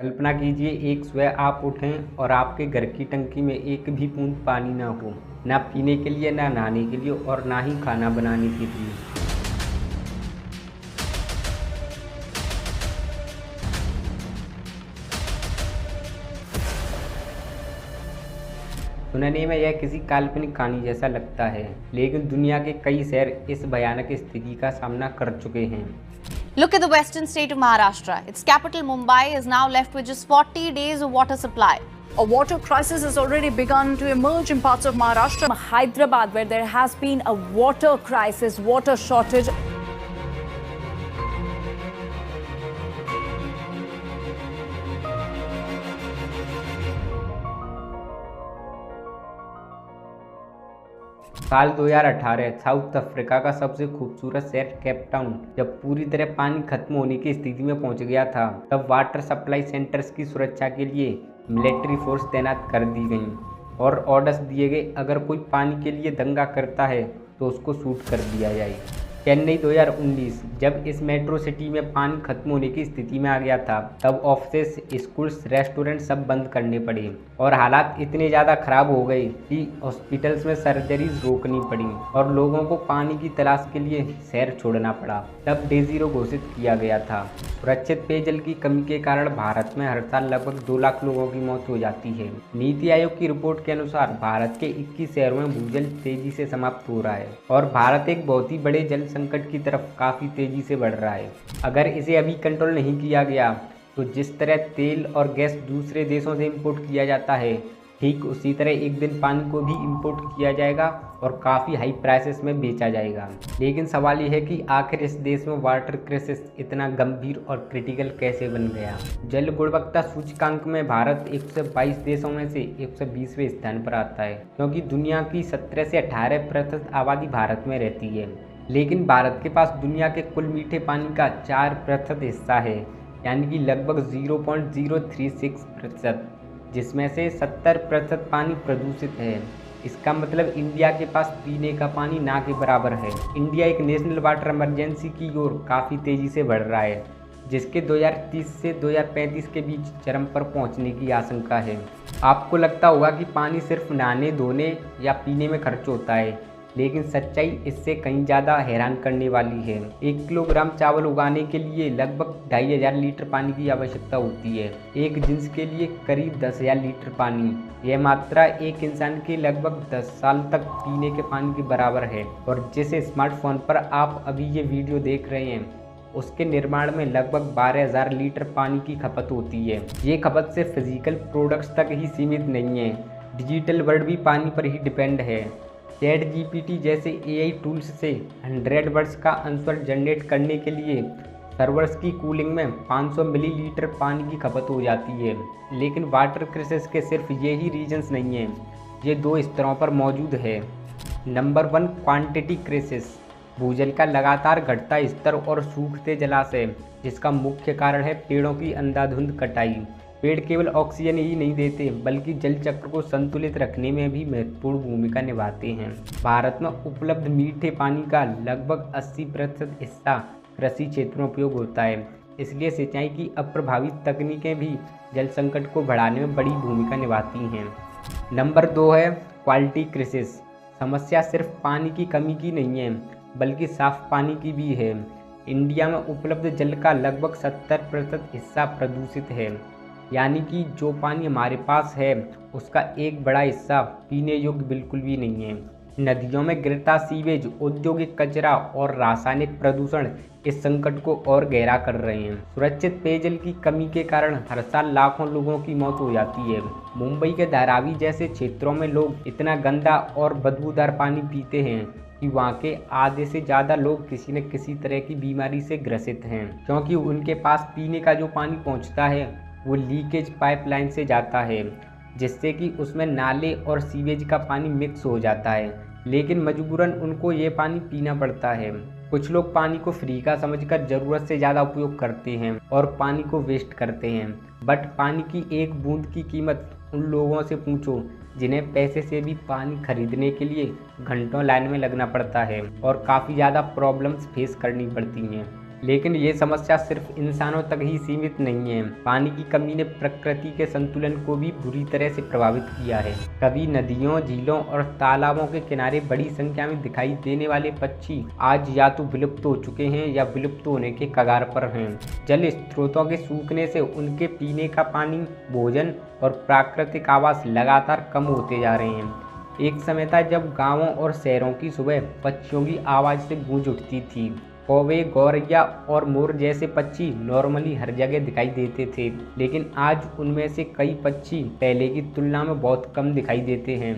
कल्पना कीजिए एक सुबह आप उठें और आपके घर की टंकी में एक भी बूंद पानी ना हो, ना पीने के लिए, ना नहाने के लिए और ना ही खाना बनाने के लिए। सुनने में यह किसी काल्पनिक कहानी जैसा लगता है, लेकिन दुनिया के कई शहर इस भयानक स्थिति का सामना कर चुके हैं। Look at the western state of Maharashtra. Its capital, Mumbai, is now left with just 40 days of water supply. A water crisis has already begun to emerge in parts of Maharashtra. Hyderabad, where there has been a water crisis, water shortage. साल 2018 south Africa का सबसे खूबसूरत शहर Cape Town जब पूरी तरह पानी खत्म होने की स्थिति में पहुंच गया था, तब वाटर सप्लाई सेंटर्स की सुरक्षा के लिए मिलिट्री फोर्स तैनात कर दी गई और ऑर्डर्स दिए गए, अगर कोई पानी के लिए दंगा करता है तो उसको शूट कर दिया जाए। चेन्नई 2019 जब इस मेट्रो सिटी में पानी खत्म होने की स्थिति में आ गया था, तब ऑफिस, स्कूल्स, रेस्टोरेंट सब बंद करने पड़े और हालात इतने ज़्यादा खराब हो गए कि हॉस्पिटल्स में सर्जरीज रोकनी पड़ी और लोगों को पानी की तलाश के लिए शहर छोड़ना पड़ा। तब डे ज़ीरो घोषित किया गया था। सुरक्षित पेयजल की कमी के कारण भारत में हर साल लगभग 2 लाख लोगों की मौत हो जाती है। नीति आयोग की रिपोर्ट के अनुसार भारत के 21 शहरों में भूजल तेजी से समाप्त हो रहा है और भारत एक बहुत ही बड़े जल संकट की तरफ काफ़ी तेजी से बढ़ रहा है। अगर इसे अभी कंट्रोल नहीं किया गया तो जिस तरह तेल और गैस दूसरे देशों से इंपोर्ट किया जाता है, ठीक उसी तरह एक दिन पानी को भी इंपोर्ट किया जाएगा और काफ़ी हाई प्राइसेस में बेचा जाएगा। लेकिन सवाल यह है कि आखिर इस देश में वाटर क्राइसिस इतना गंभीर और क्रिटिकल कैसे बन गया। जल गुणवत्ता सूचकांक में भारत 122 देशों में से 120वें स्थान पर आता है, क्योंकि दुनिया की 17 से 18% आबादी भारत में रहती है। लेकिन भारत के पास दुनिया के कुल मीठे पानी का 4% हिस्सा है, यानी कि लगभग 0.036%, जिसमें से 70% पानी प्रदूषित है। इसका मतलब इंडिया के पास पीने का पानी ना के बराबर है। इंडिया एक नेशनल वाटर इमरजेंसी की ओर काफ़ी तेज़ी से बढ़ रहा है, जिसके 2030 से 2035 के बीच चरम पर पहुंचने की आशंका है। आपको लगता होगा कि पानी सिर्फ नहाने, धोने या पीने में खर्च होता है, लेकिन सच्चाई इससे कहीं ज़्यादा हैरान करने वाली है। 1 किलोग्राम चावल उगाने के लिए लगभग 2500 लीटर पानी की आवश्यकता होती है। एक जिंस के लिए करीब 10,000 लीटर पानी। यह मात्रा एक इंसान के लगभग 10 साल तक पीने के पानी के बराबर है। और जिस स्मार्टफोन पर आप अभी ये वीडियो देख रहे हैं, उसके निर्माण में लगभग 12,000 लीटर पानी की खपत होती है। ये खपत सिर्फ फिजिकल प्रोडक्ट्स तक ही सीमित नहीं है, डिजिटल वर्ल्ड भी पानी पर ही डिपेंड है। ChatGPT जैसे AI टूल्स से 100 वर्ड्स का आंसर जनरेट करने के लिए सर्वर्स की कूलिंग में 500 मिलीलीटर पानी की खपत हो जाती है। लेकिन वाटर क्राइसिस के सिर्फ यही रीजंस नहीं हैं, ये 2 स्तरों पर मौजूद है। नंबर 1, क्वांटिटी क्राइसिस, भूजल का लगातार घटता स्तर और सूखते जलाशय, जिसका मुख्य कारण है पेड़ों की अंधाधुंध कटाई। पेड़ केवल ऑक्सीजन ही नहीं देते, बल्कि जल चक्र को संतुलित रखने में भी महत्वपूर्ण भूमिका निभाते हैं। भारत में उपलब्ध मीठे पानी का लगभग 80% हिस्सा कृषि क्षेत्र में उपयोग होता है, इसलिए सिंचाई की अप्रभावित तकनीकें भी जल संकट को बढ़ाने में बड़ी भूमिका निभाती हैं। नंबर 2 है क्वालिटी क्राइसिस। समस्या सिर्फ पानी की कमी की नहीं है, बल्कि साफ पानी की भी है। इंडिया में उपलब्ध जल का लगभग 70% हिस्सा प्रदूषित है, यानी कि जो पानी हमारे पास है उसका एक बड़ा हिस्सा पीने योग्य बिल्कुल भी नहीं है। नदियों में गिरता सीवेज, औद्योगिक कचरा और रासायनिक प्रदूषण इस संकट को और गहरा कर रहे हैं। सुरक्षित पेयजल की कमी के कारण हर साल लाखों लोगों की मौत हो जाती है। मुंबई के धारावी जैसे क्षेत्रों में लोग इतना गंदा और बदबूदार पानी पीते हैं कि वहाँ के आधे से ज़्यादा लोग किसी न किसी तरह की बीमारी से ग्रसित हैं, क्योंकि उनके पास पीने का जो पानी पहुँचता है वो लीकेज पाइपलाइन से जाता है, जिससे कि उसमें नाले और सीवेज का पानी मिक्स हो जाता है। लेकिन मजबूरन उनको ये पानी पीना पड़ता है। कुछ लोग पानी को फ्री का समझकर ज़रूरत से ज़्यादा उपयोग करते हैं और पानी को वेस्ट करते हैं। बट पानी की एक बूंद की कीमत उन लोगों से पूछो जिन्हें पैसे से भी पानी खरीदने के लिए घंटों लाइन में लगना पड़ता है और काफ़ी ज़्यादा प्रॉब्लम्स फेस करनी पड़ती हैं। लेकिन ये समस्या सिर्फ इंसानों तक ही सीमित नहीं है। पानी की कमी ने प्रकृति के संतुलन को भी बुरी तरह से प्रभावित किया है। कभी नदियों, झीलों और तालाबों के किनारे बड़ी संख्या में दिखाई देने वाले पक्षी आज या तो विलुप्त हो चुके हैं या विलुप्त होने के कगार पर हैं। जल स्रोतों के सूखने से उनके पीने का पानी, भोजन और प्राकृतिक आवास लगातार कम होते जा रहे हैं। एक समय था जब गांवों और शहरों की सुबह पक्षियों की आवाज़ से गूंज उठती थी। कौवे, गौरैया और मोर जैसे पक्षी नॉर्मली हर जगह दिखाई देते थे, लेकिन आज उनमें से कई पक्षी पहले की तुलना में बहुत कम दिखाई देते हैं।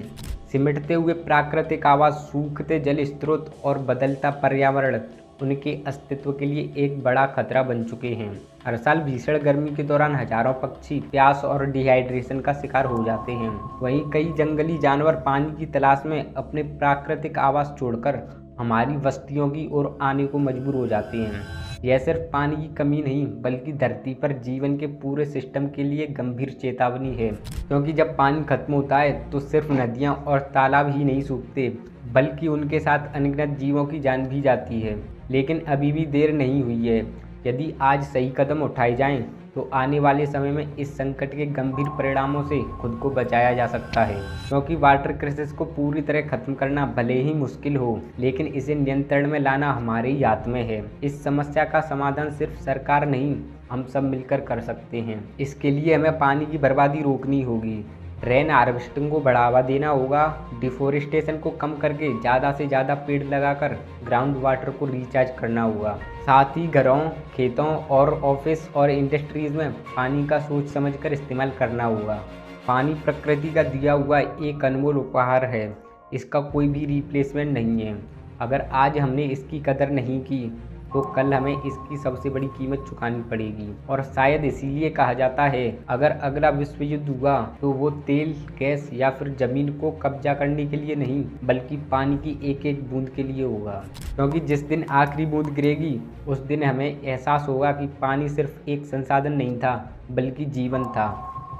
सिमटते हुए प्राकृतिक आवास, सूखते जल स्रोत और बदलता पर्यावरण उनके अस्तित्व के लिए एक बड़ा खतरा बन चुके हैं। हर साल भीषण गर्मी के दौरान हजारों पक्षी प्यास और डिहाइड्रेशन का शिकार हो जाते हैं। वहीं कई जंगली जानवर पानी की तलाश में अपने प्राकृतिक आवास छोड़कर हमारी बस्तियों की ओर आने को मजबूर हो जाते हैं। यह सिर्फ पानी की कमी नहीं बल्कि धरती पर जीवन के पूरे सिस्टम के लिए गंभीर चेतावनी है, क्योंकि जब पानी खत्म होता है तो सिर्फ नदियाँ और तालाब ही नहीं सूखते बल्कि उनके साथ अनगिनत जीवों की जान भी जाती है। लेकिन अभी भी देर नहीं हुई है। यदि आज सही कदम उठाए जाएं तो आने वाले समय में इस संकट के गंभीर परिणामों से खुद को बचाया जा सकता है। क्योंकि वाटर क्राइसिस को पूरी तरह खत्म करना भले ही मुश्किल हो, लेकिन इसे नियंत्रण में लाना हमारे ही हाथ में है। इस समस्या का समाधान सिर्फ सरकार नहीं, हम सब मिलकर कर सकते हैं। इसके लिए हमें पानी की बर्बादी रोकनी होगी, रेन हार्वेस्टिंग को बढ़ावा देना होगा, डिफोरेस्टेशन को कम करके ज़्यादा से ज़्यादा पेड़ लगाकर ग्राउंड वाटर को रिचार्ज करना होगा। साथ ही घरों, खेतों और ऑफिस और इंडस्ट्रीज़ में पानी का सोच समझकर इस्तेमाल करना होगा। पानी प्रकृति का दिया हुआ एक अनमोल उपहार है, इसका कोई भी रिप्लेसमेंट नहीं है। अगर आज हमने इसकी कदर नहीं की तो कल हमें इसकी सबसे बड़ी कीमत चुकानी पड़ेगी। और शायद इसीलिए कहा जाता है, अगर अगला विश्व युद्ध हुआ तो वो तेल, गैस या फिर ज़मीन को कब्जा करने के लिए नहीं बल्कि पानी की एक एक बूंद के लिए होगा। क्योंकि जिस दिन आखिरी बूंद गिरेगी उस दिन हमें एहसास होगा कि पानी सिर्फ एक संसाधन नहीं था बल्कि जीवन था।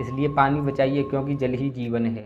इसलिए पानी बचाइए, क्योंकि जल ही जीवन है।